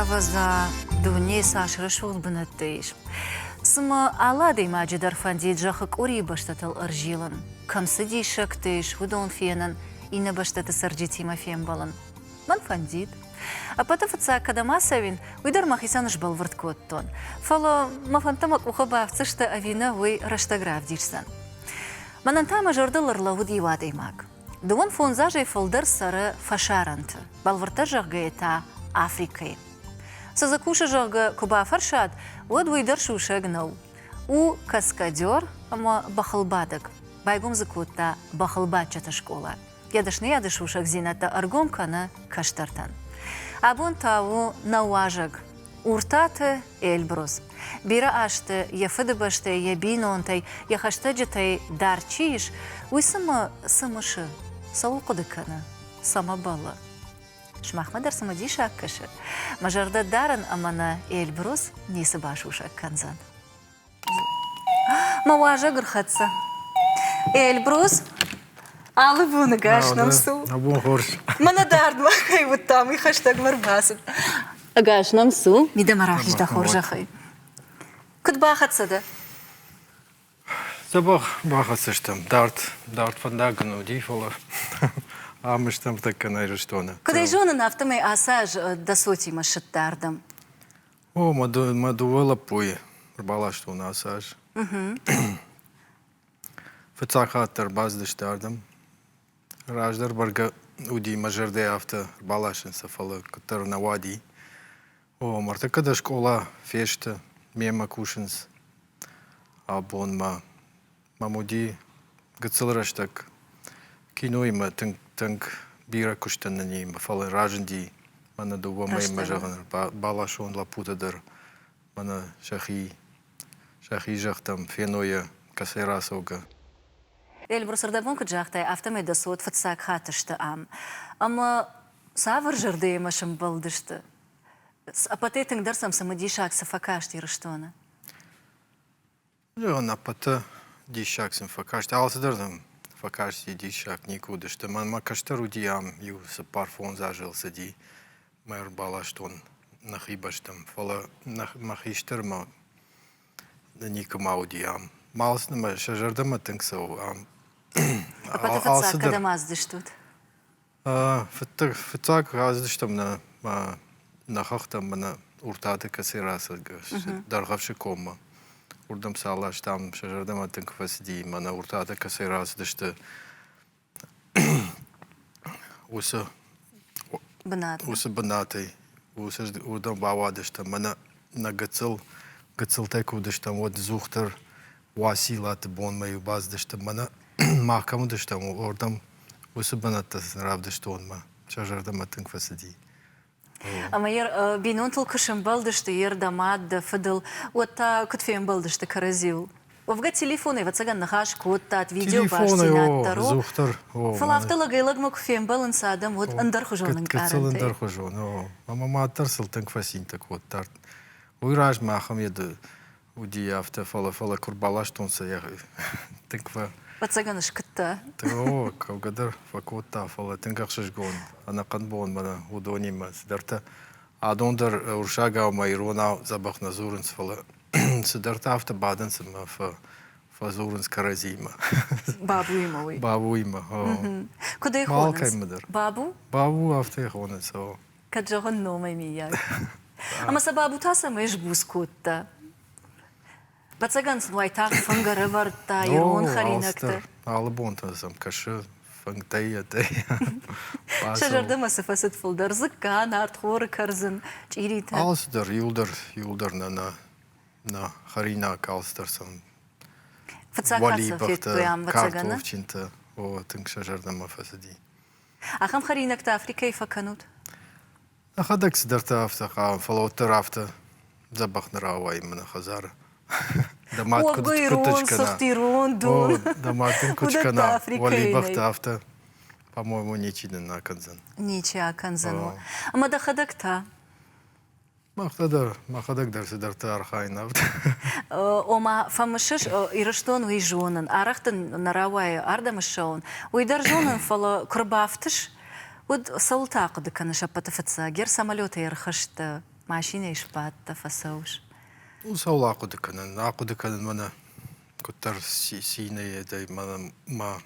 Havazda dünya saçra şol bınatdayış. Sıma aladay macidar fandid jaxık uri baştatal arjilin. Kamsı dişaktayış hudon fiyanan ina baştatı sarjitima fiyan balın. Man fandid. Апатафца кадамасавин уйдар махисаныш балвард коттон. Фало мафантамак ухабавцышта авина уй раштаграф дишсан. Манантама жардыларла удивадаймак. Дуон фонзажей фолдер сары фашаранты. Балварта жаггаета Африкой. Сазакуша жагга куба фаршад уд уйдар шушагнау. У каскадер ама бахалбадак. Байгум закутта бахалбадчата школа. Ядышны ядышушак зината аргомкана каштартан. Абун таву науажаг. Уртаты Эльбрус. Бира ашты, яфыды башты, ябинонтай, яхаштаджитай дарчиш, уйсыма сымышы, сауқыдыканы, сама бала. Шмахмадар самади шаккашы. Мажарда даран амана Эльбрус несі башушак канзан. Мауажаг ырхатса. Эльбрус, алы буны гашнам су. Абун хорш. Мана дардма, хай вот там и хаштаг марбасып. Гашнам су. Мида марахиш да хоржахай. Куд бахатса да? Забах бахатсыштам. Дарт фандагну дифола. Амыштам так найрыштона. Кудай жона нафтамай асаж да соти машит дардам. О, мадувала пуи. Балаштона асаж. Фацахатар баздыш дардам. Раждар барга уди мажарде авто балашин сафала катар навади. О, марта когда школа фешта мема кушинс. Абон мамуди гацелраштак кино има тынк бира куштан на ним фала раженди мана дува май мажаган балашон лапутадар мана шахи жахтам феноя касерасога. Эльбрус ардабон кджахтай автомай да сот фатсак хатышты ам. Ама савар жарды машым балдышты. Апатетинг дарсам самадишак сафакашти раштона. Ja, na pata dişak sim fakashti. Alsıdırdım fakashti dişak nikudıştı. Man kashtar udiyam yu sa parfon zajıl sadi. Mer balaşton nahibaştım. Fala mahiştirma nikama udiyam. Malsnıma şajardıma tınksav. Апата фатсак кадамаздыш тут. Фатсак раздыштым на хахтам на уртаты касирасы даргавши кома. Урдам салаш там шажардама тынкфасди мана уртаты касирасы усы банатай урдам бавадышты мана на гацылтай кудыштам вот зухтар василаты бон мою баздышты мана махкаму дыштам ордам усы банатты равдышты онма шажардама тынкфасди. Ама ер бинонтул кышым балдышты, ер дамад да фыдыл. Отта кутфеем балдышты каразил. Овга телефоны, вацаган нахаш коттат, видео башсинат таро. Зухтар. Фалафтала гайлагма куфеем балын садам, вот андар хужонын карантай. Кыцыл андар хужон. Ама маттар сылтын кфасин так вот тарт. Уйраж махам еды уди авто фала курбалаш тонса я тынква. Вацаганыш кытта. О, кавгадар факотта фала тынкахшыш гон. Анакан бон мана удонима сидарта. Адондар уршага майрона забах назурынс фала. Сидарта авто бадын сыма фазурынс каразима. Бабуима уй. Бабуима. Куда их хонас? Малкаймадар. Бабу? Бабу авто их хонас. Каджаган номай мияг. Ама са бабу таса мэш бускутта. Вацаган вайтак фангары варта, ирон харинакта. Алыбон тазам кашы фангтая тай. Шажарда масафасыт фулдар зыккан артхор карзын чирита. Алсыдар юлдар на харина калстарсан. Фацакаса фетпуям вацагана. Картовчинта. О, тынк шажарда мафасади. Ахам харинакта Африка и факанут. Ахадак сидарта автаха фалоттар авта забахнарава именно хазара. Ого, ирон, сахтирон, дон. Дамат кучкана. Валибахта авто. По-моему, ничего на канзан. Ничего канзану. Ама да хадакта. Махадак дарсы дарта архайн авто. Ома фамышыш ирыштон уйжонын. Арахтын наравай ардамышаун. Уйдар жонын фала курбафтыш. Вот салутақы дыканыш апатафатса. Гер самолеты ярхышты. ماشين إيش بات تفسوش وسول عقد كان منا كتر سينة داي ما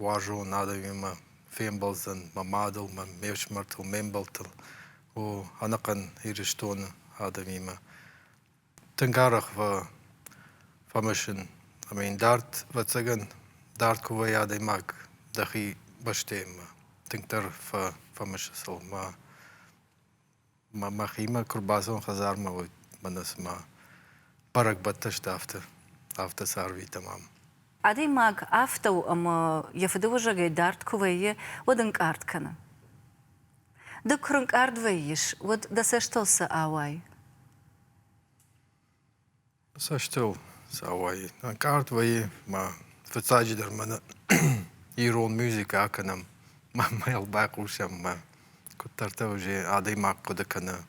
واجو نادي ما فين بلزن ما مادل ما ميش مرتل ميمبلتل و أنا كان هيرشتون هذا ميما تنقارخ فمشن دارت وتسجن دارت كوي هذا ماك دخي بشتيم تنكتر فمشسل ما خيمة كرباسون خزار ما منس ما برك بتش دافته ساروي تمام عادي ماك أفتو أما يفدو جاي دارت كوي ودنك أرد كنا دكرنك أرد ويش ود دسشتل سأواي ساشتو ساواي كارت وي ما فتساجدر من يرون موسيقى كنم ما يلباق وشم ما كتر توجي عادي ما قد كنا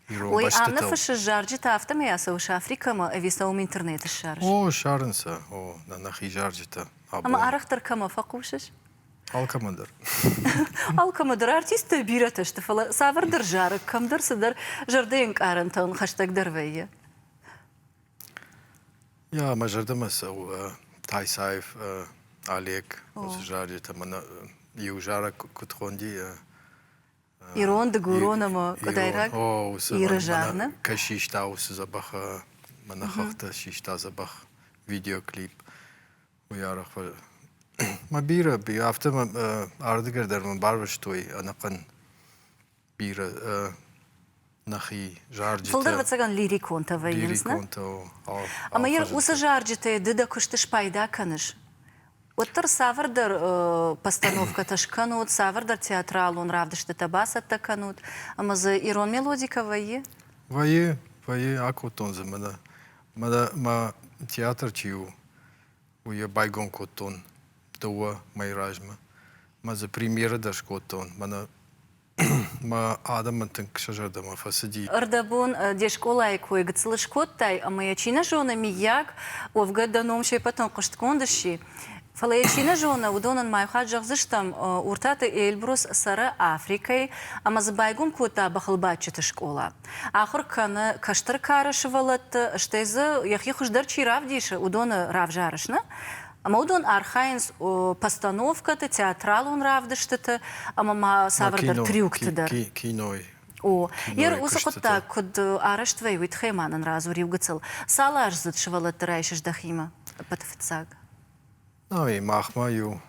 يرون وي أنا بشتتو فش الجارجي تافتا ما يسوي أفريقيا ما أبيسوي من إنترنت الشارج او شارنسا او نخي جارجتا أما أرختر كما فقوشش الكمندر Alkama der artiste biratesh te fala saver der jare kam der sedar jardink arenton hashtag der veje. يا ما جردمس او تاي سايف عليك وسجارجتا من يوجارك كنت خوندي Iron de gurona ma kodairak. او Irajarna. كشيشتا وسزبخ من خفت شيشتا زبخ فيديو كليب ويارخ ما بيرة بيافته ما أردقر در من باربشتوي أنا قن بيرة نخي جارجتا Fulder wat sagan lirikon ta vejens na. ليريكونتو Ama jer usa jarjite dida kushte špajda kanish. Otter saver der постановка ташканут, saver der театралун равдыште табасат таканут. Ama za Iron melodika veje. вае акотон за ما театр чиу ويا بايغون كوتون توا ما يراجما ما за премьера даш котон ما آدم من تنك شجر دما فسدي Ардабун дешколай кой гцлышкоттай, ama ячина жона мияк, овгаданом ще потом кошткондыши. Фала ячина жона удонан майхад жагзыштам уртаты Эльбрус сара Африкой, ama забайгум кота бахылбатчыты школа. Ахыр каны каштыр карышывалат, штезы яхи хуждар чирав дише, удона рав жарышна. Ama udon архайнс постановкаты, театралун равдыштыты, ama савырдар трюктыдар. киной О, ер Кино усақытта күд арышт вей уйтхайманын разу ривгыцыл. Салаш зытшывалат райшыш дахима, патафицаг. ناوي ماخما يو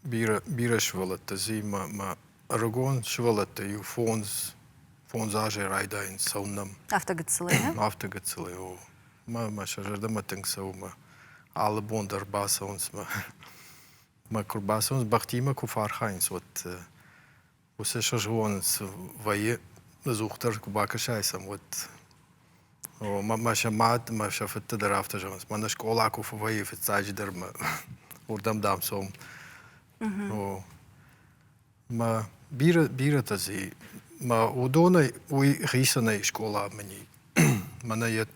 بيرا شوالت زي ما رغون شوالت يو فونز آجي رايداين سونم Автогыцылы, не? автогацелы о ما شجردا ما تنسو ما على بوندر باسونس ما كرباسونس بختيما كفارخاينس وسشجوانس ويه زوختر كباكا شايسم ما شمات ما شفت درافت جونس ما نشكولا كوف ويه في الساجدر ما وردم دام سوم ما بيرة تزي ما ودونا وي خيسنا شكولا مني منا يت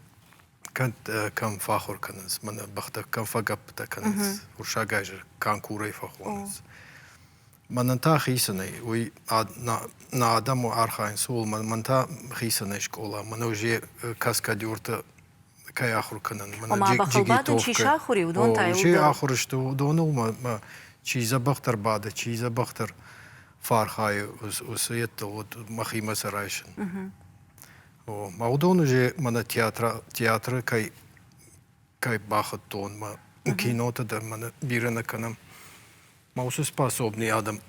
كانت كم فاخر كنز منا بخت كم فقبت كنز ورشا جاجر كان كوري فخونز منا تا خيسنا وي نادم وارخاين سول من تا خيسنا شكولا منا وجي كاسكاديورتا كاي اخر كنن وما بخلباتن شي شاخوري ودون تاي شي اخر شتو دونو ما چیزا بختر بعد چیزا بختر فارخای وسيت ومخي مسرايشن موضوع جي من تياتر كاي باخد тон ما киното да من бирена канам ما усу способный адам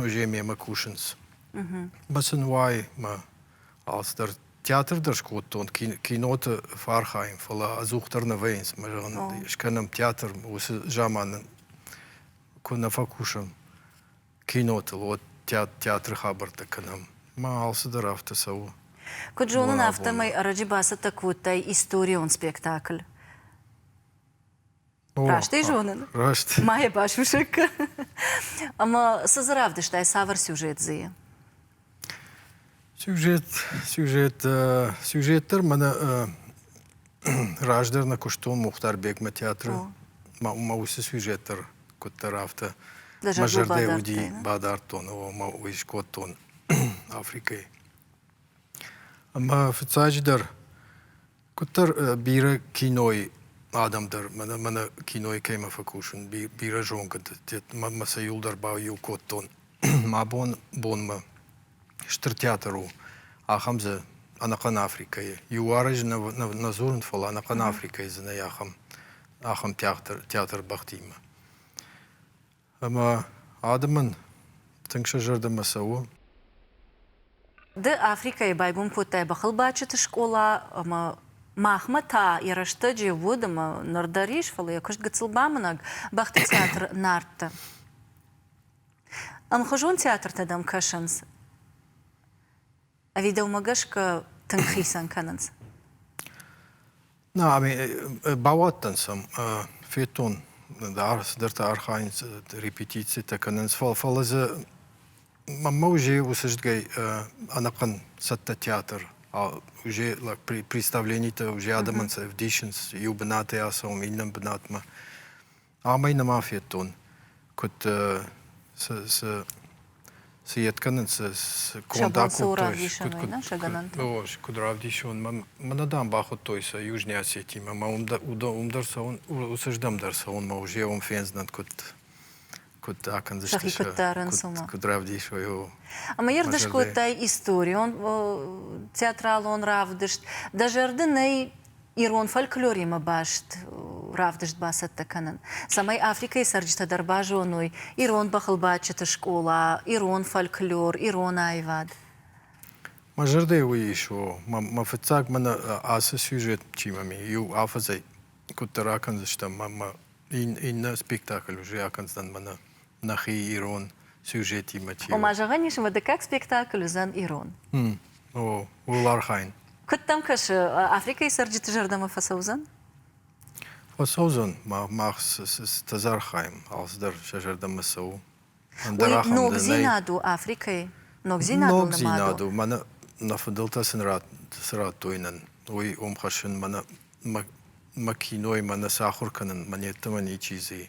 уже мема кушенс басен вай ما алстер театр дашкот тон киното фархайм фала азухтер на вейнс ما ich kann театр усу жаман كنا فكوشم كينوت لو театр хабарта канам ما алсы драфта сау كجونن автомай раджибаса такутай историон спектакль. Рашты жонын. Рашты. Мая башушек. Ама сызыравдыштай савар сюжет зые. Сюжеттер мана раждер на куштон Мухтар Бекма театр. Ма усы сюжеттер куттарафта. Мажарде уди бадартон, ма уиш коттон Африкой. اما فتساج در كتر بيرة كينوي آدم در من كينوي كيما فكوشن بيرة جون قد ما سيول در باو يو كوتون ما بون ما شتر تياترو آخمزة أنا قن أفريقيا يوارج نزورن فلا أنا قن أفريقيا زنا آخم تياتر بختيمة أما آدم من تنكش جرد مسوى Де Африка байбум по тебе хал бачити школа, махма та і рештаджі водима нардаріш фали, якось гацилбаманаг, бахти театр нарта. Хожун театр тадам кашанс. А відео магашка танхисан кананс. نعم بعوضتن سم فيتون درت أرخاين ريبيتيتسي تكننس فالز موجي وسجد جاي أنا قن ستة تياتر وجي لك представление وجي آدمان سيفديشنز يو بنات ياسوم إنم بنات ما عمينا ما فيتون كنت سيتكنن Шабансу равдишан, шаганант. كنت равдишан ما ندام باخد تويسا يوجني أسيتي ما умдарса он усаждам дарса он ما وجي он فينزنت كنت أكن زشتش كنت равдишо يو Ама ердеш котай историю, он театрал он равдешт, даже ерденей ирон фольклоре ма башт равдешт басат таканан. Самай Африка и сарджита дарбажоной, ирон бахалбачета школа, ирон фольклор, ирон айвад. ما جردي ويشو ما فتاك من أساس سيجت تيمامي يو عفزي كنت راكن زشتا ما إن سبيكتاكل وجي أكن زن من نخي إيرون سيجتي ما تيو. وما جغنيش ما دكاك سبيكتاكل زن إيرون. أو والارخاين. كنت تمكش أفريقيا سرجت جردما فسوزن؟ فسوزن ما تزار خايم أصدر شجر دم سو. نوك زينادو أفريقيا نوك زينادو من نفضلت سنرات توينن وي خشن من مكينوي من ساخر كنن من يتمني چيزي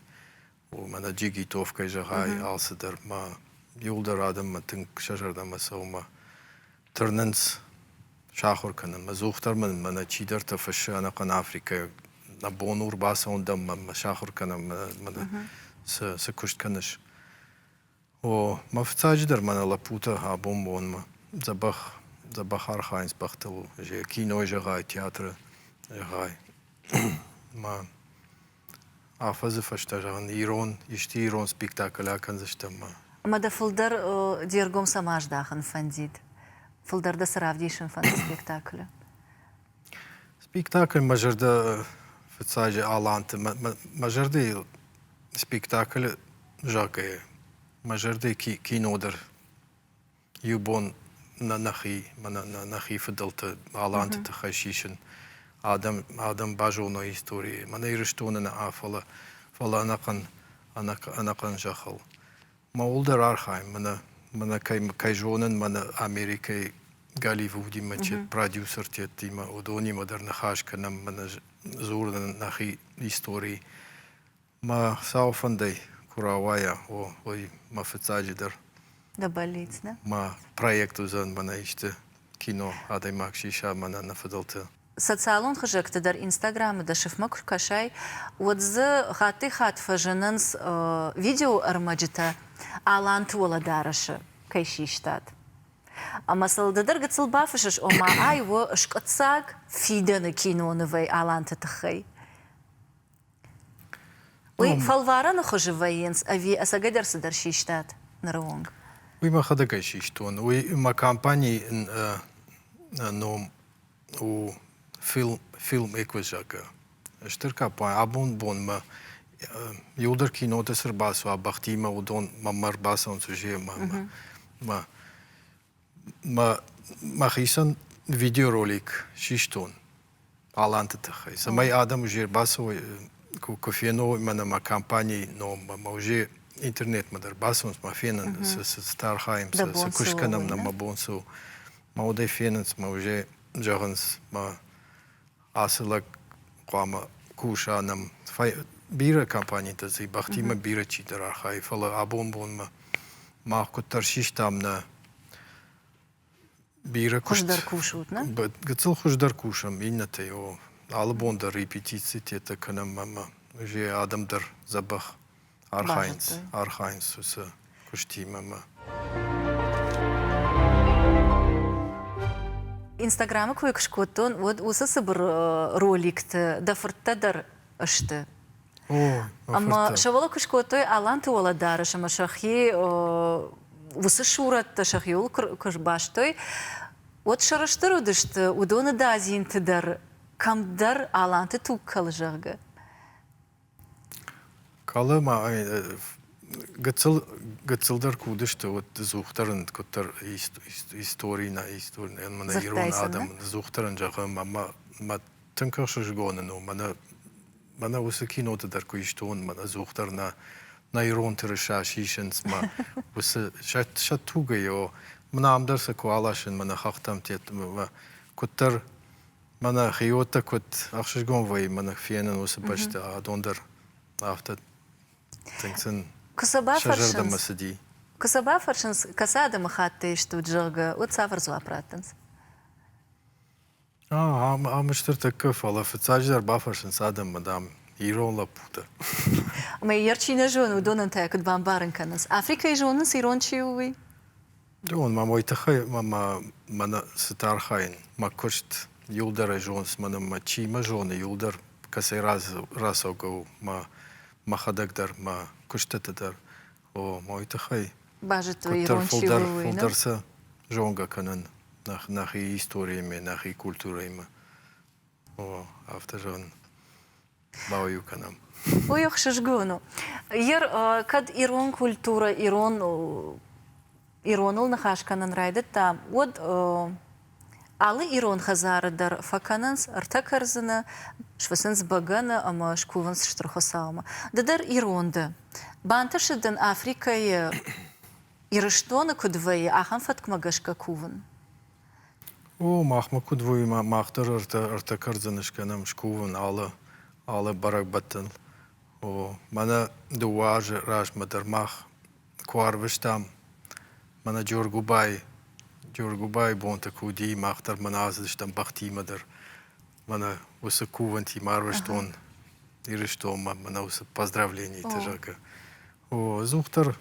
ومن جيجي توف كي جهاي أصدر ما يولدر آدم ما تنك شجر دم سو ما ترننس شاخر كنن ما زوختر من چيدر تفش أنا قن أفريقيا نبونور باسون دم ما شاخر كنن من سكشت كنش و ما فتاج در من لپوتا ها بون ما زبخ أرخاينس بختلو جي كينو جغاي تياتر جغاي ما عفز فشتاجان إيرون يشتي إيرون سبيكتاكل كان زشتم ما ده فلدر ديرغوم سماج داخن فنديد فلدر ده سرافديشن فند سبيكتاكل سبيكتاكل مجرد فتاج آلانت مجرد سبيكتاكل جاكي مجردي كينو در يبون نخي فضلت علانت تخشيشن آدم باجونو هستوري من يرشتون أنا فلا أنا قن جخل ما ولدر أرخايم من كي جونن من أمريكا غاليفودي من تشت بروديوسر تيتي ما ودوني مدر نخاش كنم من زور نخي هستوري ما ساوفندي كراوايا وي ما فتاجدر ده болит, да? ما проект узан мана иште кино адай макшиша мана нафадалта социалон хажекта дар инстаграм да шифмак кашай вот з хаты хат фаженанс видео армаджита алант вала дараша кайшиштат ама салдадар гацылбафышыш ома айво шкатсак фидена кино новой аланта тахай وي فالفارا نخجوينس أبي أسجدر صدر شيشتات نروونج. وي ما خدك شيشتون وي ما كامباني نوم و فيلم إكوزاكا اشتركا باي أبون بون ما يودر كينو تسر باسوا بختي ما ودون ما مر باسون سجيه ما خيسن فيديو روليك شيشتون علانت تخي سماي آدم وجير باسوا كوفينو من ما كامباني نو ما وجي интернет мадер басунс ма фенен стархайм кушканам на мабонсу ма оде фененс ма уже жаганс ма асылак қама кушанам бира компанията зи бахтима бира чидер архай фала абон бон ма кутар шиштам на Бира Хуждар кушут, не? Гцел хуждар кушам, иннате, о. Албонда репетиции это канам мама. Же адамдар забах Архайнс уса кушти мама. Инстаграмы көйк шкоттон, вот усы сыбыр роликті дафырттадар ұшты. О, Ама шавала кышкотой аланты ола дарыш, ама шахи усы шуратты шахи ол кышбаштой. Вот шарыштыр удышты, удоны да азинтыдар, камдар аланты тук калыжағы. Калыма гцелдар кудышты вот зухтарын коттар историна мана ирон адам зухтарын жага мама тынкашыш гонну мана усы киноты дар куиштон мана зухтарна на ирон тырыша шишенс ма усы шатуга yo мана амдарса куалашын мана хактам тет коттар мана хиота кот ахшыш гон вай мана фенен усы башта адондар афта тынксын Кусаба Шажарда фаршынс. масади. Кусаба фаршынс касада махатты ишту джага, от сафар зуа пратынс. Амыштыр такъв, ала фецаждар бафаршын садам мадам ирон ла пута. Ама ярчина жону удонан тая куд бамбарын канас. Африка и жонын сирон чиуви? Дон ма мойтахай мана сатархайн ма кошт юлдар жонс мана ма чима жоны юлдар касай расогау ма хадагдар ма куштатадар. О мойтахай. Бажет Коттар ирон чиуви, no? фулдарса жонга канан нахи историями, нахи культурами. О автожон баую канам. Ой, ох, шашгону. Ер, кад ирон культура, иронул нахашканан райдет там. Вот, алы ирон хазарыдар факананс, артакарзына, швасынс багана, ама шкуванс штрухосаума. Дадар иронда. Банташыдан Африкая ирыштона кудвай, ахан фаткмагашка куван. О, махма кудвой махтар артакарзанышканам шкуван ала барак баттан. О, мана дуаж рашмадар мах кварвиштам. Мана Джоргубай бонта куди махтар маназыштам бахтимадар. Мана уса куванти марвиштон ирыштон мана уса поздравлений тажака. О, зухтар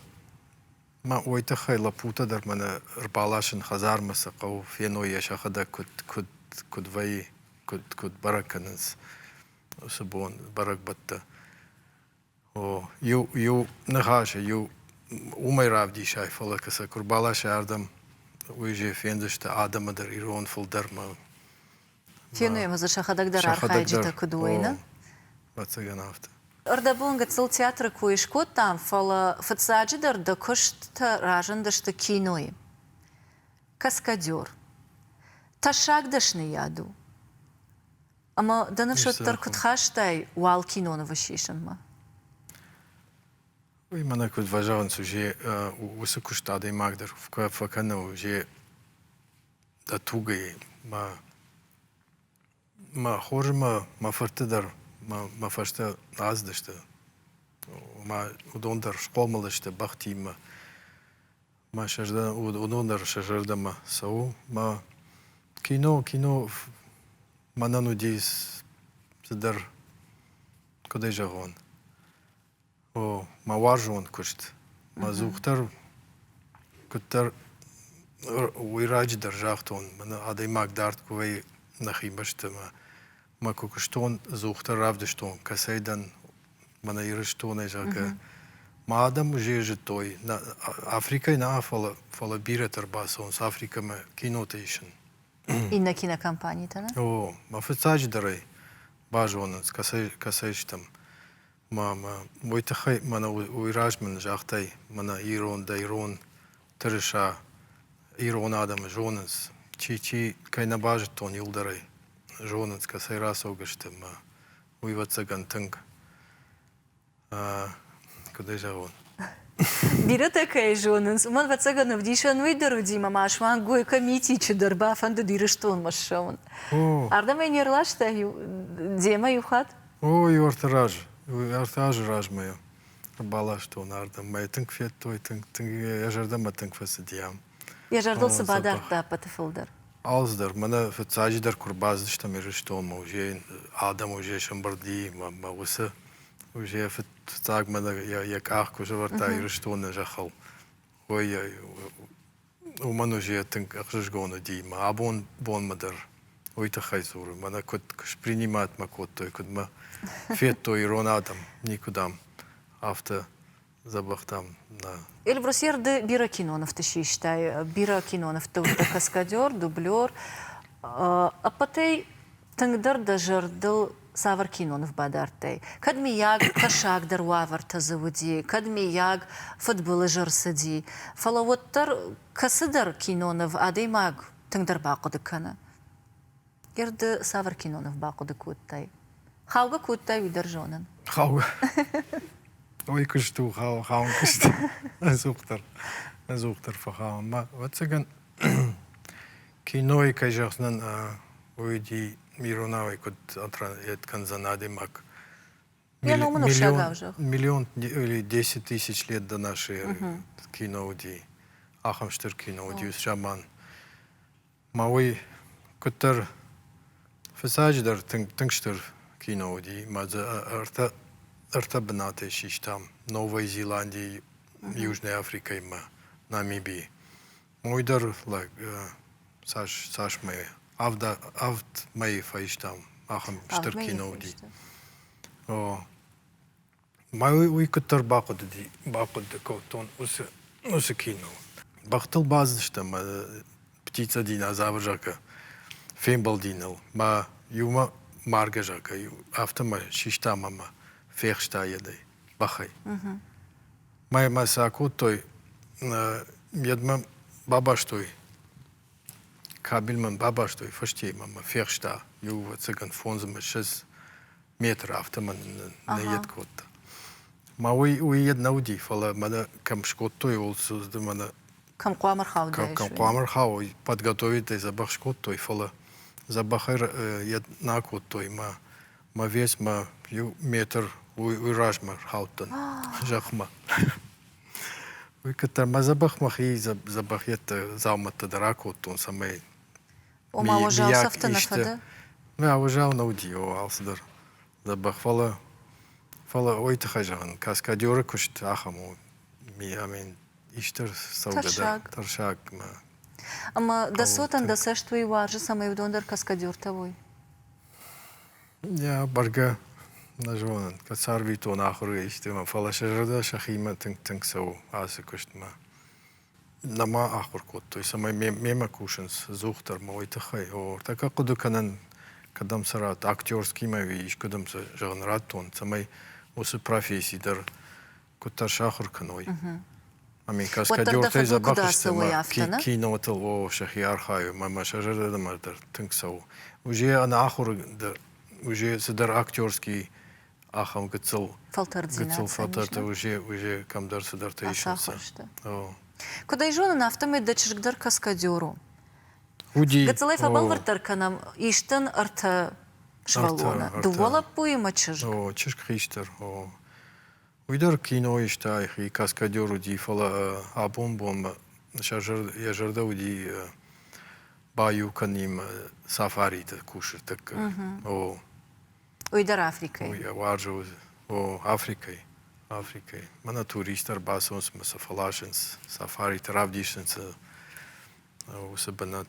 ма ойтахай лапутадар мана рбалашын хазармаса қау фено яшахада кудвай куд бараканыз уса бон барак батта. О, ю нахаша, ю умай равди шайфала каса курбалаш ардам уйже фендышта адамадар ирон фулдарма. Фену ема за шахадагдар архайджита кудвайна. Вацаганафта. Ардабунга цел театра куишко там фала фацаджидар да кошта ражандашта кинои. Каскадер. Ташагдашны яду. Ама да навшот таркутхаштай уал кинона вашишанма. Ой, мана куд важаван суже усакуштада и магдар в факана уже да тугай ма хорма ма фартадар ма фашта аздашта ма удондар школмалашта бахтима ма шажда удондар шажардама сау ма кино манану дис задар кудай жагон. О, ма варжон кушт. Ма зухтар куттар уйрач держахтон. Мана адаймак дарт кувей нахибашта ма кукуштон зухтар равдыштон. Касайдан мана ирыштон ежака. Ма адам уже той. Африка на фала биратар басон. С Африка ма кинотейшн. И на кинокомпании-то, не? О, ма фицач дарай. Бажонанс касайштам. Мама, мойтахай мана уйражман жахтай мана ирон да ирон тырыша ирон адам жонанс чи кайна бажтон юлдарай жонанс касай раз огашта ма уйвацаган тынг кудай жагон. Бира такая жонанс. Уман вацаганов дишан уйдару дима машван гой комити чудар бафанды дирыштон машаван. Ардама нерлашта дема юхат? О, юртараж. Артаж ражмаю. Балаш то нардам. Май тынк фет той тынк я жардам тынк фасадиям. Я жардал сабадар да патафилдар. Alzdar, mana fıtsacıdar kurbazdı tam irişton ma uje adam uje şambardi ma usa uje fıtsag mana ya kah koşa varta irişton ne jakhal. Oy o man uje tink akşış gona di ma abon bon madar. Oy ta khayzur mana kut принимать ma kut kut ma fetto iron adam nikudam hafta забахтам на Эльбрус ерді Бира Кинонов тішіштай. Бира Кинонов төвді каскадер, дублер. Апатей тыңдар да жырдыл Савар Кинонов бадартай. Кадми яг кашак дар вавар тазавуди, кадми яг футболы жырсыди. Фалавоттар касыдар Кинонов адей маг тыңдар бақуды кана. Ерді Савар Кинонов бақуды куттай. Хауга куттай уйдар жонын. Хауга. Ой, кышту, хаун кышты. Азуқтар фахаун. Ма, вот сеган киной кайжахнан ойди миронавай код еткан занади мак. Миллион или 10 тысяч лет до нашей киноуди. Ахамштыр киноуди, шаман. Ма ой, кутар фасаждар тыңштыр киноуди. Ма за артабнаты шиштам. Новой Зеландии, Южной Африкой, Намибии. Мой дар, Саш мэй, авт мэй файштам, ахам штыркинауди. Май уйкутар бакуды коутон усы кино. Бахтыл баздыштам, птица динозавр жака, фембал динал, ма юма марга жака, автома шиштам ама фехшта ядай. Бахай. Май масаку той едма бабаштой. Кабельман бабаштой фашти мама фершта. Юва цыган фонзама 6 метра автоман на едкот. Ма уй една уди фала мана кам шкоттой олсуз да мана Кам куамар хау да кам куамар хау подготовить за бах шкоттой фала за бахар една коттой ма вес ма метр уй ражмар хаутан жахма. Уй катар мазабах махи забах ета заумата даракотон самай. Ома ожал сафтана фада? Ja, ожал науди о алсыдар. Забах фала ой тахажан каскадёры кушт ахаму ми амин иштер саугада таршак ма. Ама да сотан да саш твои варжи самай вдондар каскадёр тавой. Ja, барга нажванан касарви то нахуры иштема фала шажада шахима тынк сау асы куштма. Нама ахур кот, то есть самай мема кушанс зухтар мой тахай. О, така куду канан кадам сарат актерский мави иш кудам жанрат тон самай усы профессии дар кутар шахур каной. Ами каскадёр тай забахшта кино тел о шахиар хаю мама шажада да мардар тынк сау. Уже ана ахур да уже садар актерский ахам гцел фалтарта уже камдар садар таишанса. Куда и жона на автоме да чешгдар каскадёру. Уди. Гцелай фабал вартарканам иштан арта швалона. Дувала пуема чешг. О, чешг хиштер. О. Уйдар кино иштай и каскадёру ди фала абон я жарда уди баю каним сафари та кушер так. О. Уйдар Африкой. Ой, варжу. О, Африкой. Мана туристар басонс масафалашенс сафари таравдишенс усабанат.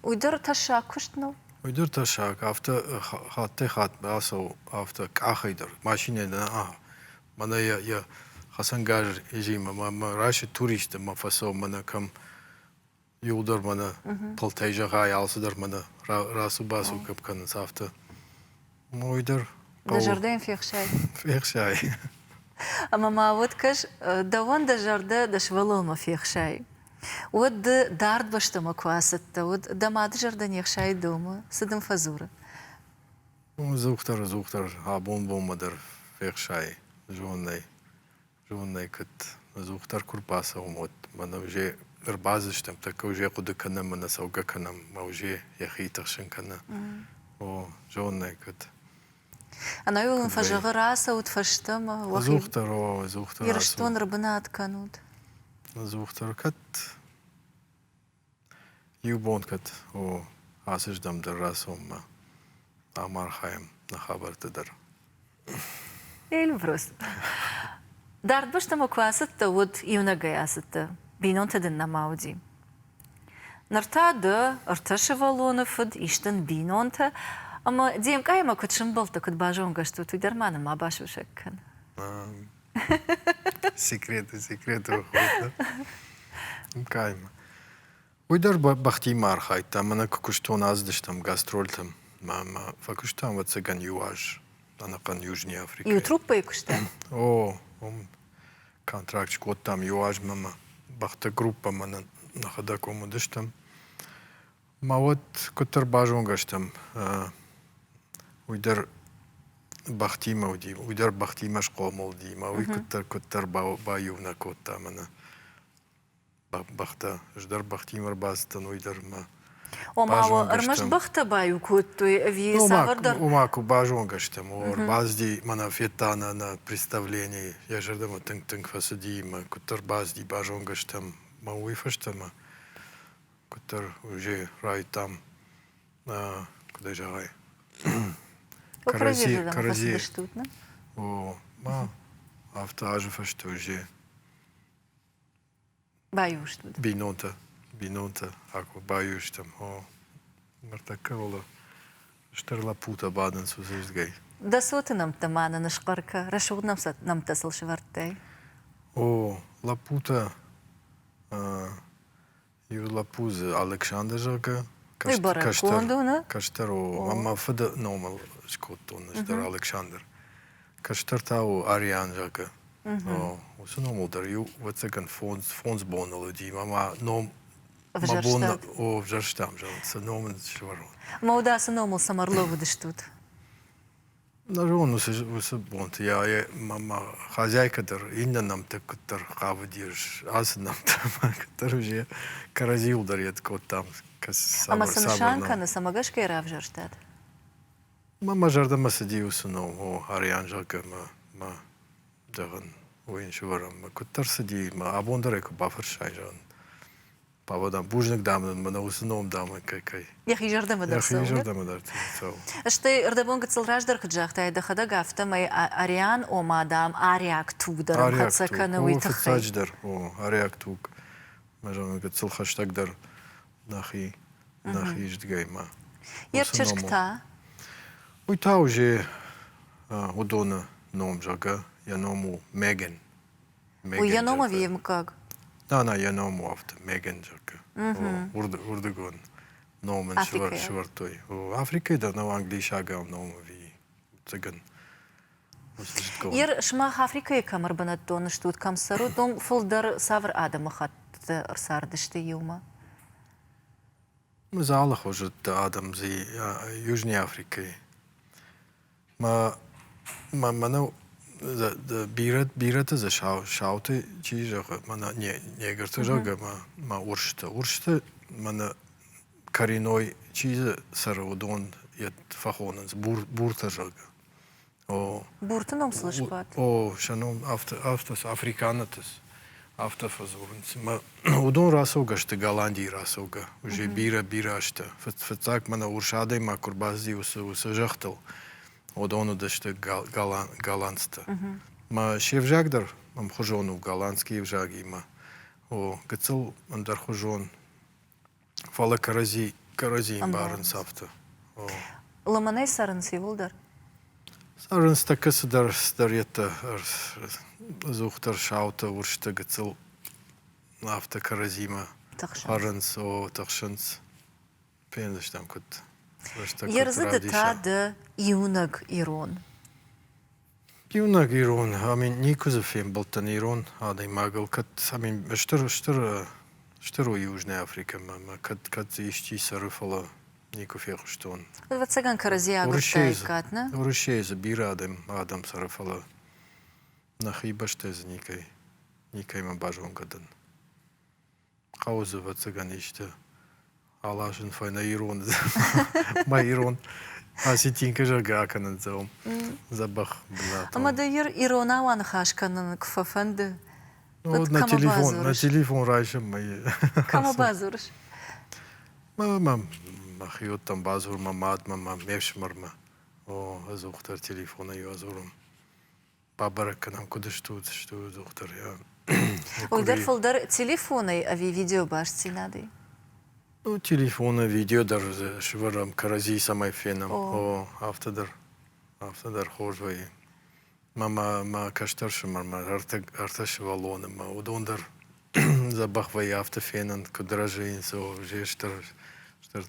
Уйдар ташак куштно. Уйдар ташак авто хат басо авто кахайдар машине на мана я хасангар ежима ма раши турист ма фасо мана кам юлдар мана полтайжа гай алсыдар мана расу басу капкан авто мойдар Да жарден фехшай. Фехшай. Ама ма вот каш даван да жарда да швалома фехшай. Вот дард баштама квасатта, вот дамад жарда нехшай дома, садам фазура. Зухтар, абон мадар фехшай, жонной кат зухтар курпаса умот, мана уже рбазыштам, така уже куда кана мана сауга канам, ма уже яхитахшин кана. О, жонной кат. Она юлын фажага раса от фаштама. Зухтар. Ирштон рабына отканут. Зухтар кат. Юбонкат о асыждам дар расомма амархайм на хабартыдар. Эльбрус. Дард баштама квасытта вот юнагаясытта. Бинон тадынна мауди. Нартады ырташы валоныфыд, иштын бинонта. Ama diyem kayma kutşun balta kut bajon gaştu tu dermanı ma başı şekkan. Секреты выходят. Кайма. Уйдар бахти мархай, там она кукуштон аздыш, там гастроль, там мама факуштан вот цыган юаж, она кан Южной Африки. И труппа икушта. О, контракт код там юаж мама, бахта группа мана на хода кому дыш там. Ма вот кутар бажон гаш там, уйдар бахти мауди, уйдар бахти маш комолди, ма уй кутар баю на код там она. Бахта, ждар бахти марбастан уйдар ма. O mava armaş baxta bayu kuttu vi savardar. Умаку бажон гаш там, ор базди мана фетана на представлении. Я жардам тынг фасади, ма кутар базди бажон гаш там, ма уйфаш там, кутар уже рай там, куда же рай. Карази. О, ма автоажи фаш уже. Баюш тут. Бинонта, ако баюш там, о, мартака ола, штерла пута баден сузеш гай. Да соты нам тамана на шкарка, рашуд нам тасыл швартай. О, лапута, ю лапуза Александр жака, каштар, о, мама фада нормал шкоттон, ждар Александр. Каштар тау Ариан жака. О, усе нормал дар ю, вацеган фонс бонолоди, мама ном в Жарштам, жалуется, номен шварон. Маудаса номал самарлову дыштут. Нарон усе бонт, я мама хозяйка дар, инна нам так кутар хавы дирш, асы нам там, кутар уже каразил дар ед кот там. Ама самшанка на самагашка ера в Жарштад? Мама жардама сади усе ном, о, Ариан жака, ма даган, ойын шварам, кутар сади, ма абондар еко бафыр шай жан. Павадам бужник дамын, мана усыном дамы кай. Яхи жардама дар сау. Яхи жардама дар сау. Ашты ырдабон гыцыл раждар кыджахтай дахада гафта май Ариан о мадам Ариак тугдарым хацаканы уйтахай. О, фацачдар, о, Ариак туг. Мажам гыцыл хаштагдар нахи ждгай ма. Ерчешкта? Уйта уже удона ном жага, я ному Меган. Уй, я нома вием как? На, я ному авто, Меган жака. Урдагон. Номен швартой. Африка да на английшага нома ви. Цыган. Ер шмах Африка камар банат тон штут камсару, том фулдар савр адама хат рсардышты юма. Мы залах уже адам зи Южной Африкой. Мана бирата за шауты чижага, мана негрта жага, ма уршта, мана коренной чиза сарудон ед фахонанс, бурта жага. Бурта ном слышпат? О, шаном автос африканатас, автофазованс. Ма удон расога, что Голландии расога, уже бира ашта. Фацак мана уршадой ма курбазди усажахтал. Одону дашты голландста. Ма шевжагдар, мам хужону голландский евжаги ма. О, гацел андар хужон. Фала карази барен сафта. Ламанай сарын сивулдар? Сарын стакасы дар ета зухтар шаута уршта гацел нафта каразима. Харынс, о, тахшынс. Пендаш там кут. Ерзыды тады юнаг ирон. Юнаг ирон, амин никузафем болтан ирон, адай магал кат, амин штыру Южная Африка, кат ищи сарыфала никуфехуштон. Вот цаган каразия гуртай катна? Урушейза бира адам сарыфала. Нахибаштез никай ма бажон гадан. Хауза вот цаган ишта. Алашын файна ирон. Ма ирон. Аситинка жага аканын заум. Забах блатон. Ама да ирона ван хашканын кфафанды. На телефон раньше мои. Кама базурш? ما خيوطم بازور ما ماد ما ميفش مرمى از اختر تليفونا يوازورم بابرك كنام كدشتو از اختر يا Уйдар фылдар телефоны ави видео баш цинады. Ну, телефона, видео даже швырам карази самой феном. Автодар хожвай. Мама каштарши марма арташ валоны ма удондар забахвай автофенен кудражин со жештар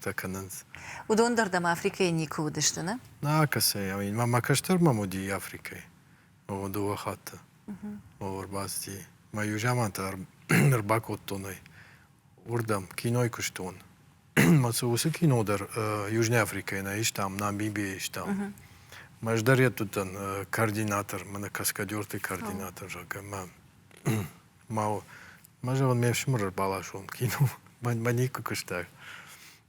такананс. Удондар дам Африкой нику удыштана? На касай, мама каштар мамуди Африкой. Дуа хата. Орбасти. Ма южамантар рбакоттоной. Урдам киной куштон. Масусы кинодар Южной Африкой на иштам, Намибия иштам. Маждарья тут координатор, мана каскадёртый координатор жака. Мажа он мевшмыр балашон кино. Манику куштак.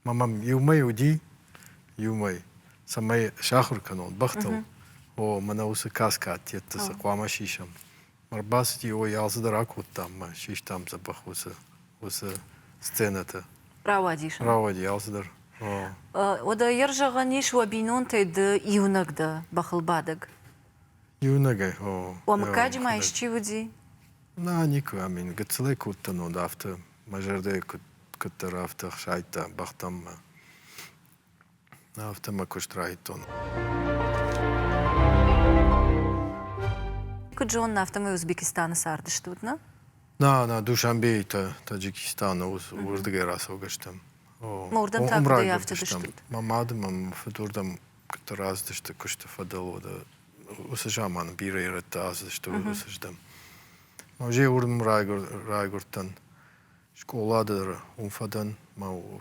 Мамам юмай уди, юмай. Самай шахур канон бахтал. Мана усы каскад тетта саквама шишам. Марбасти ой алзадар акут там, шиштам забах усы сцената. Равадишан. Равади алзадар. Ода ержаганиш вабинон тед юнагда бахылбадаг. Юнагай, Уамкаджи майшчи вуди? На, нику, амин. Гацелай куттану дафта. Мажарде куттар афта шайта бахтам. Афта макуштрайтон. Куджон нафтамы Узбекистана сардыштутна? На, Душанбе, Таджикистан, урдыгай раз угаштам. Мордан так да яфтадыштут. Мамадым, фатурдам куттар аздышты кушты фадалода. Усажаман бирайрата аздышты усаждам. Уже урдым райгуртан. Школадыр умфадан.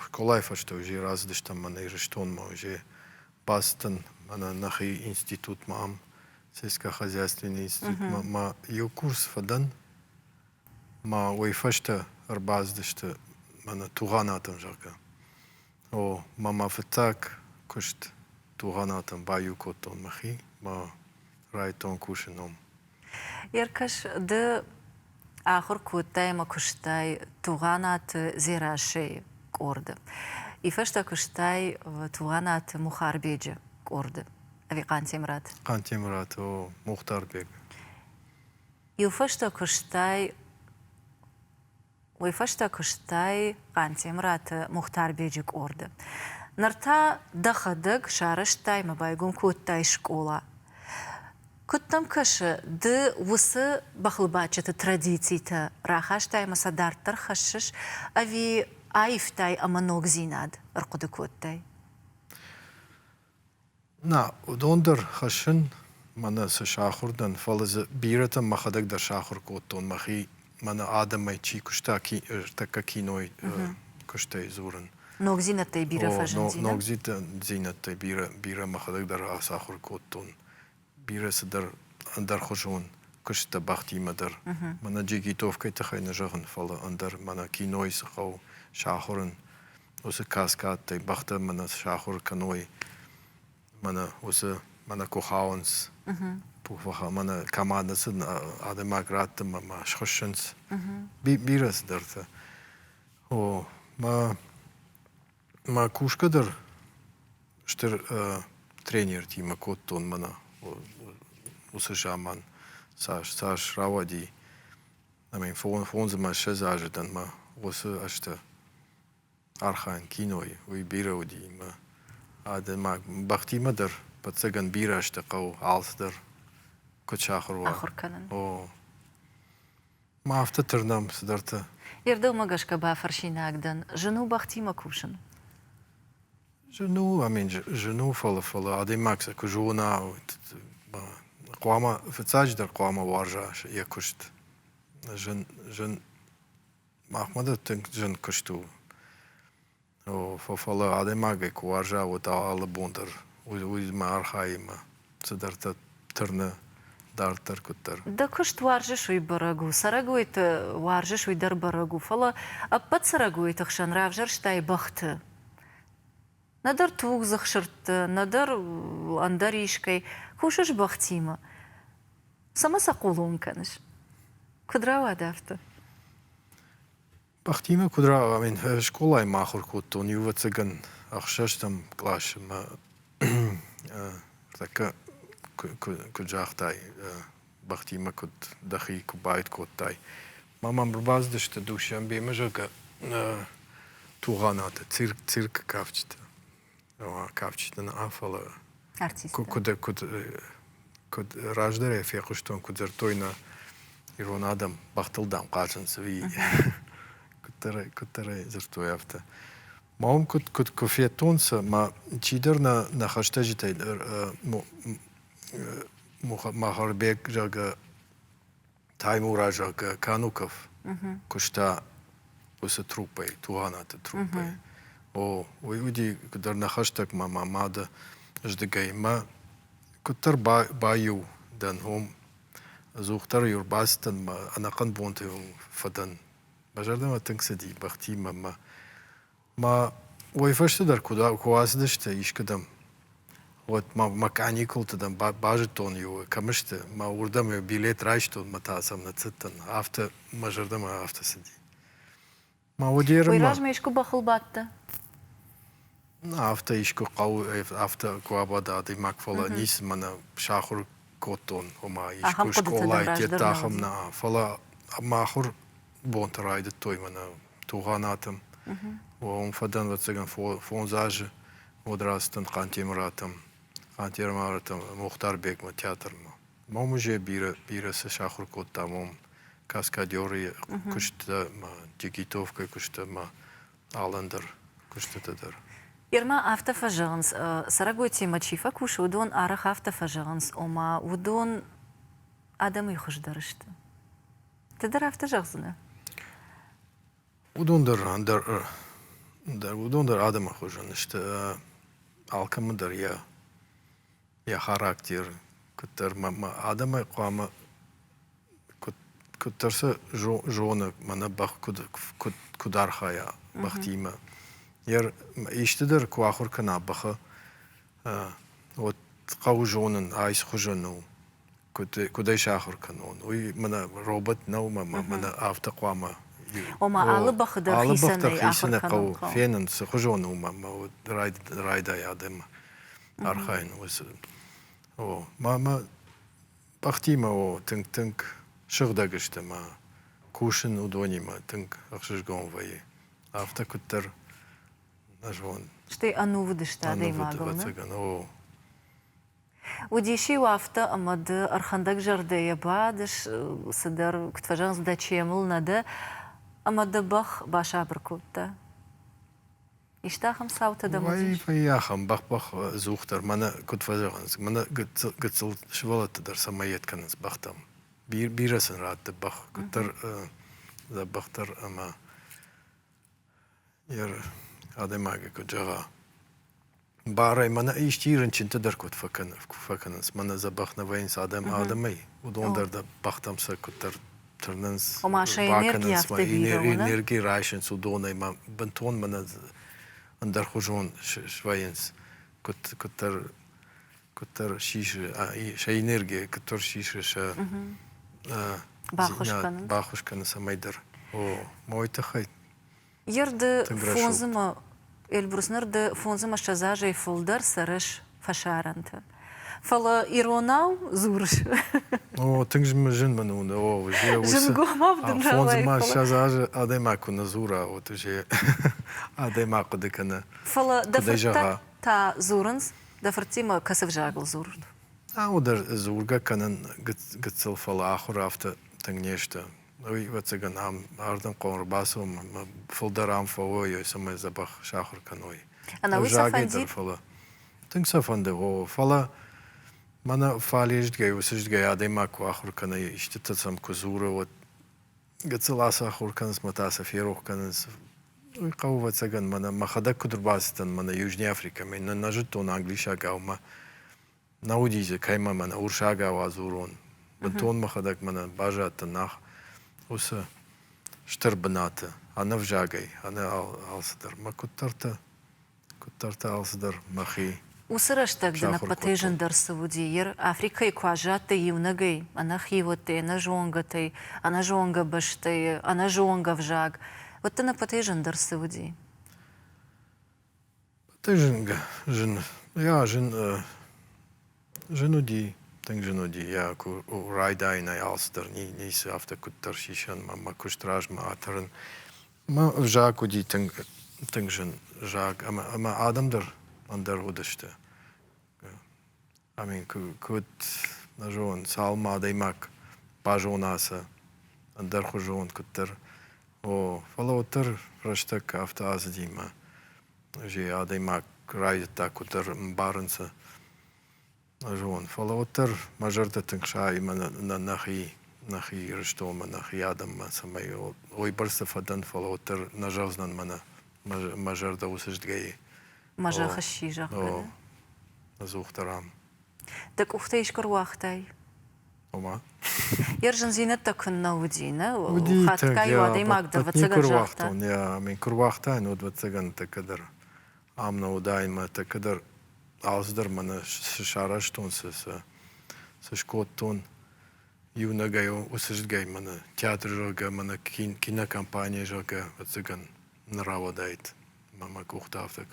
Школайфа, что уже раздыштам, мана ирыштон, уже бастан, мана нахи институт мам. Сельскохозяйственный институт. Ее курс фадан. Ма уйфашта арбаздышты мана туганатым жака. Мама фатак кушт туганатым баю котон махи. Ма райтон кушеном. Яркаш да ахыр куттай ма куштай туганат зираши корды. Ифашта куштай туганат мухарбеджи корды. Ави Кантемрат. Кантемрат, Мухтарбек. Юфашта куштай Уйфашта куштай Кантемрат Мухтарбеджик орды. Нарта дахадык шарыштай мабайгум куттай школа. Куттам кашы ды усы бахылбачыты традицийта рахаштай масадартар хашыш ави айфтай аманог зинад ыркуды куттай. На, удондар хашын мана са шахурдан фалазы бирата махадак дар шахур коттон махи мана адамай чи кушта така киной куштай зурын. Ног зинаттай бира фажын зина? Ног зинаттай бира махадак дар шахур коттон. Бира са дар хожун кушта бахтима дар. Мана джигитовкай тахай нажагын фала андар мана киной сахау шахурын. Осы каскадтай бахта мана шахур каной. Мана усы мана кохаунс пухваха мана командасы адемагратты мама шхошынс бирас дарта ма кушкадар штыр тренер тима коттон мана усы жаман саш равади амин фонзы ма шезаждан ма усы ашта архан киной уй бирауди ма Адемаг бахтимадар пацаган бирашта кау алсдар кочахруа. Ахурканан. Ма автотырнам сдарта. Ердыл магашка ба фаршинагдан жену бахтима кушан. Жену, амин жену фала адемакса кужуна куама фецаждар куама варжа якушт. Жен Махмада тэнк жен кушту. Фала адемага куаржа вот ала бондар уйма архаима цедарта тырны дартар куттар. Да кушт варжиш уй барагу, сарагуйт варжиш уй дар барагу. Фала аппат сарагуйт ахшан равжар штай бахты. Надар туг захшыртты, надар андаришкай. Кушаш бахтима. Сама сакулун каныш. Кудрава дафты. Бахтима кудра, амин, школа и махур кут, он его цыган, ах шештам класс, ма, така, куджахтай, бахтима кут, дахи кубайт куттай. Мамам брбаздышты душам бемежага, туганата, цирк кавчта. Кавчта на афала. Артиста. Куд раждере фекуштон кудзертойна ирон адам бахтылдам қачын сви. Кутаре зертоявта. Маум куд кофетонса ма чидер на хаштажитай Махарбек жага Таймура жага Кануков кушта уса трупай, туаната трупай. О, уйди кудар на хаштаг мада ждагай ма кутар баю дан хом зухтар юрбастан ма анакан бонте фадан бажардам атынксади бахти ма ойфашты дар куда куасдышты ишкадам вот ма каникулты дан бажетон ю камышты ма урдам ю билет райштон матасам на циттан авто мажардам авто сади ма одерма Ойражма ишку бахылбатты. Авто ишку қау авто куабада димак фала нис мана шахур коттон ома ишку школа тетахам на фала махур бонтарайды той мана туганатым он фадан вацаган фонзаж одрастан кантимратам Мухтарбек ма театрма момуже бира се шахур коттамом каскадёри кушта ма Тикитовка кушта ма Аландер кушта тадар Ирма автофажанс, сараготи мачифа куш удон арах автофажанс, ома удон адам юхуш дарышты. Тыдар автожагзына? Удон дар адам хужан, işte алкамыдар я характер, кутар адама куама кутарса жона мана бах кудархая бахтима. Яр иштедер куахур кана баха вот қау жонын айс хужану кудай шахур канон ой мана робот нау мана авто қуама Ома алы бахыдар хисаны қау фенен с хужану вот райда ядем архайн о мама бахтима о тынк шырдагышты ма кушин удонима тынк ахшишгон вай авто куттар Шты ану выдышты адай магылны. Удиши уафта амады архандак жардая бадыш сыдар кутфажанс да чемыл нады амады бах баша біркутта. Иштахам саута да мудиш? Яхам бах зухтар мана кутфажанс мана гыцыл швалатыдар самаетканыз бахтам. Бирасын ратты бах куттар за бахтар ама яр Адемага куджага. Барай мана иштирен чинтедар кут факанс мана забах на вайнс адамай. Удондар да бахтамса кутар тернанс. Ома ша энергия энергия райшен судонай ма бантон мана андар хужон швайнс кутар шиши ша энергия кутар шиши ша бахушкан самайдар. О мойтахай. Ерді фонзыма, Эльбруснерді фонзыма шазажай фолдар сарыш фашаранты. Фала иронау зурыш. О, тыңжымы жын мұны оны, о, же осы... Жын гомавдың жалай. Фонзыма шазажы адаймаку на зура, вот уже адаймаку декана. Фала дафыртак та зурынс, дафыртима касыв жагыл зурд. Одар зурга канан гыцыл фала ахур авто тыңнешті. Ой, вот цыган ардам қоңырбасым, фылдарам фауой, самай забах шахур каной. Ана уй сафанди? Тынг сафанди, о, фала, мана фали ждгай, усыждгай, адаймаку ахур канай, иштетацам кузура, вот, гацыласа ахур канас, матаса ферух канас. Ой, қау вот цыган, мана махадак кудурбаситан, мана Южный Африка, мен нажитон англиша гаума, наудизе, кайма мана урша гау азурон. Бантон махадак мана бажата нах. Уса штырбыната, ана вжагай, ана алсыдар. Ма куттарта алсыдар махи. Усырыштак дына патыжын дарсывуди, ер Африкай куажаты юнагай, ана хивоты, ана жонгатай, ана жонга баштай, ана жонга вжаг. وتنا بتيجن در السعودي تجن جنودي تنگ جنودي يا كو رايداي ناي alster ني سافتا كتر شيشان ما كشتراج ما اترن ما جاكو دي تنگ جاك اما آدم در اندر هودشته امين كوت نجون سالما ديماك باجوناسا اندر خجون كتر او فلوتر فرشتك افتاز ديما جي اديماك رايدتا كتر مبارنسا نجون فلوتر مجرد تنشاي من نخي رشتوما نخي آدم ما سمي وي برس فدن فلوتر نجوزنا من مجرد وسجد جاي مجا خشي جا او نزوخ ترام دك أختيش كر واختاي وما يرجن زينتك كنا ودينا ودي وخاتكاي وادي ماقدر بتسجل جاختا يا من كرواختان ود بتسجن تقدر عمنا ودايما تقدر أصدر من شارشتون سشكوتون يونا جايو وسجد جاي من تياتر جوجا من كينا كامبانيا جوجا بتسجن نراو دايت ما كوختا افتك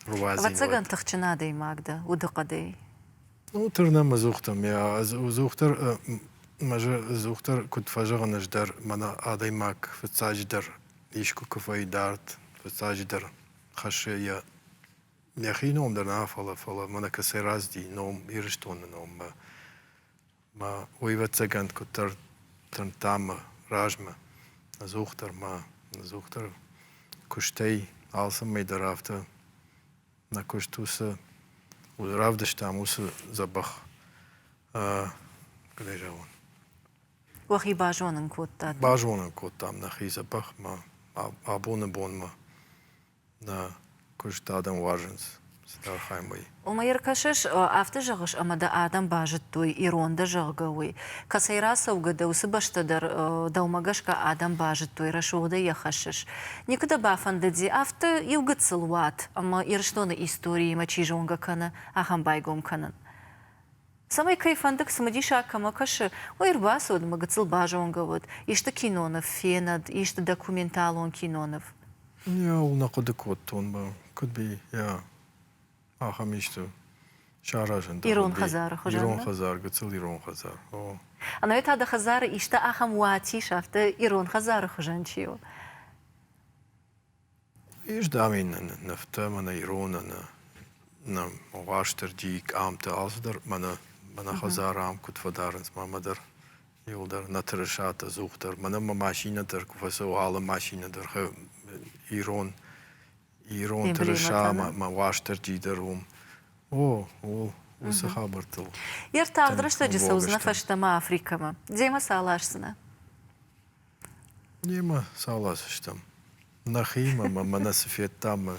روازين بتسجل تخشنا دي ماقدر ودقدي Ну, търнема зухтам. Я зухтар, зухтар, кут фажага наждар, мана адаймак, фацаждар, ишку кафайдарт, фацаждар, хаше я. Яхи ном дар нафала, фала, мана касе разди, ном, ирштон ном, ма, уйвацагант, кутар, тантама, ражма, зухтар, куштей, алсам мейдарафта, на куштуса, ورافدش تاموس زبخ كده جاون وخي باجون كوتا باجون كوتام نخي زبخ ما ابون ما نا كوش تادم واجنس ستار خايموي وما يركشش افتجغش اما دا ادم باجتوي ايرون دا جغوي كسيراسا وغدا وسبشتدر دومغش كا ادم باجتوي رشوده يخشش نيكدا بافنددي افت يوغت سلوات اما يرشتون истории мачижонга кана ахам байгом канан самай кайфандык смадиша кама каши ойрбасод магацыл бажонга вот ишта кинонов фенад ишта документалон кинонов يا ونقد كوتون با could be يا خميشتو شاراجن إيرون خزار خجالنا إيرون خزار قتل إيرون خزار أنا يت هذا خزار إشتا أخم واتي شافت إيرون خزار خجان شيو إيش دامين نفتا من إيرون أنا واشتر ديك عمت أصدر من خزار عم كنت فدارنس ما مدر يولدر نترشات زوختر من ما ماشينة در كفسو عالم ماشينة در إيرون ترشا ما واشتر جيدروم وسخابرتل يرتاح درشت جسوزنا فشتما أفريقيا ما ديما سالاشسنا ديما سالاشتم نخي ما نسفيت تام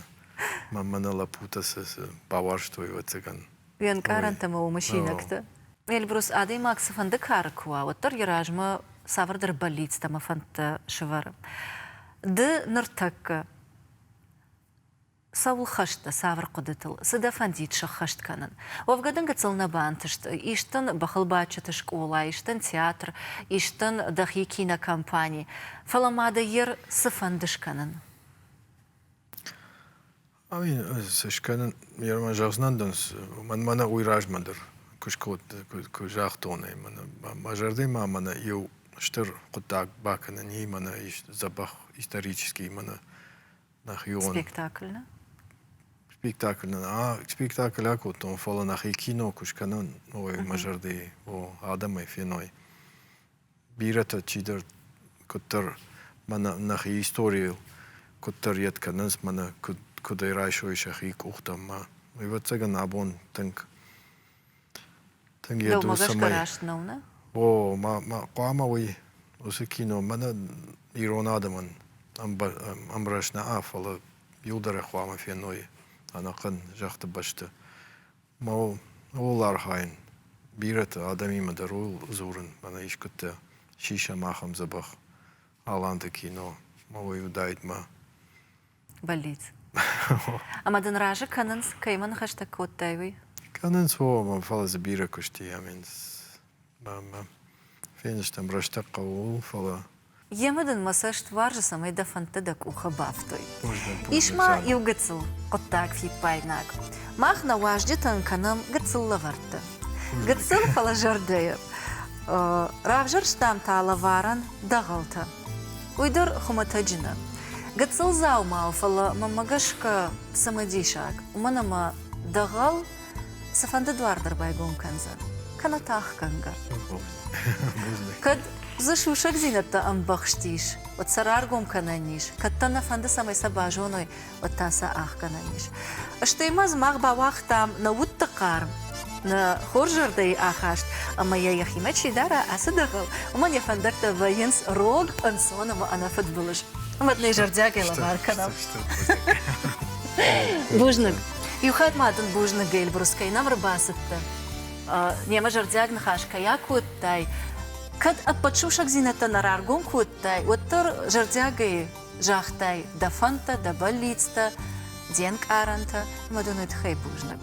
ما نلابوتس باورشتوي وتسكن وينكارن تما ومشينكت البروس آدي ماك سفند كاركوا وتر يراجما سافر در بليت تما فانت شوار نرتك ساول خشت سافر قدتل سدا فنديت شخشت كانن وفقدن قتلنا بانتشت إشتن بخلباتشت شكولا إشتن تياتر إشتن دخي كينا كامباني فلما دير سفندش كانن أمين سشكانن يرما جاوزناندنس من ويراج مدر كجاختوني ما جردي ما يو شتر قداك باكنني زبخ исторический нахион спектакль акутон фала нахи кино кушканон ой мажарди о адамай феной бирата чидер кутер мана нахи история кутер ятканас мана кудай райшой шахи кухтам ма и вот цаган абон танк еду самай о ма қама ой осы кино мана ирон адаман амбрашна афала юлдара хвама феной анакан жахты башты мау олар хайын бирата адами мадарул зурын мана ишкутта шиша махам забах аланды кино мау юдайт ма болит ама ден ража кананс кайман хаштаг оттайвы кананс ма фала забира кушти аминс ма фениш там раштаqa ул фала يمدن مساش توارج سمي دفن تدك وخبافتوي بوجنك إيشما يوغتسل قطاك في بايناك ماخنا واجدتن كنم قتسل لغرت قتسل فلا جردية رافجر شتام تالا فارن دغلتا ويدر خمتجنا قتسل زاو ماو فلا ممغشك سمديشاك ومنما دغل سفند دوار دربايقون كنزن كنا تاخ كنغا كد زشوشك زينتا ام بخشتيش وتسرارقوم كنانيش كتنا فند سمي سباجونوي وتاسا اخ كنانيش اشتيماز مغبا وقتام نوت تقارم نا خورجر دي اخاشت اما يا يخيمتشي دارا اسدغل ومن يفندك تبينس روغ انسون اما انا فتبلش اما تنيجر دياكي لبار كنام بوجنك يوخاد مادن بوجنك جيل بروسكي نمر باستا نيما جردياك نخاش كياك وتاي كد أبتشوشك زينة نرارجون كوتاي وتر جردياجي جاختاي دفنتا دبليتستا دينك آرنتا مدونة خي بوجنك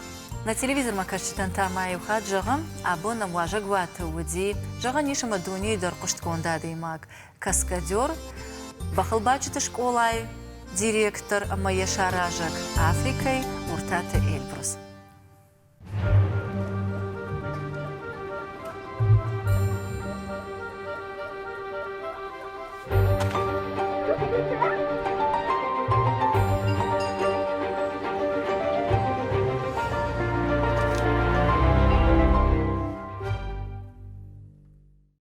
на телевизор макарчитан тамай ухад жагам абона муажаг вата уди жага ниша мадуни дар кушткон дади мак каскадер бахалбачита школай директор амая шаражак Африкой уртата Эльбрус.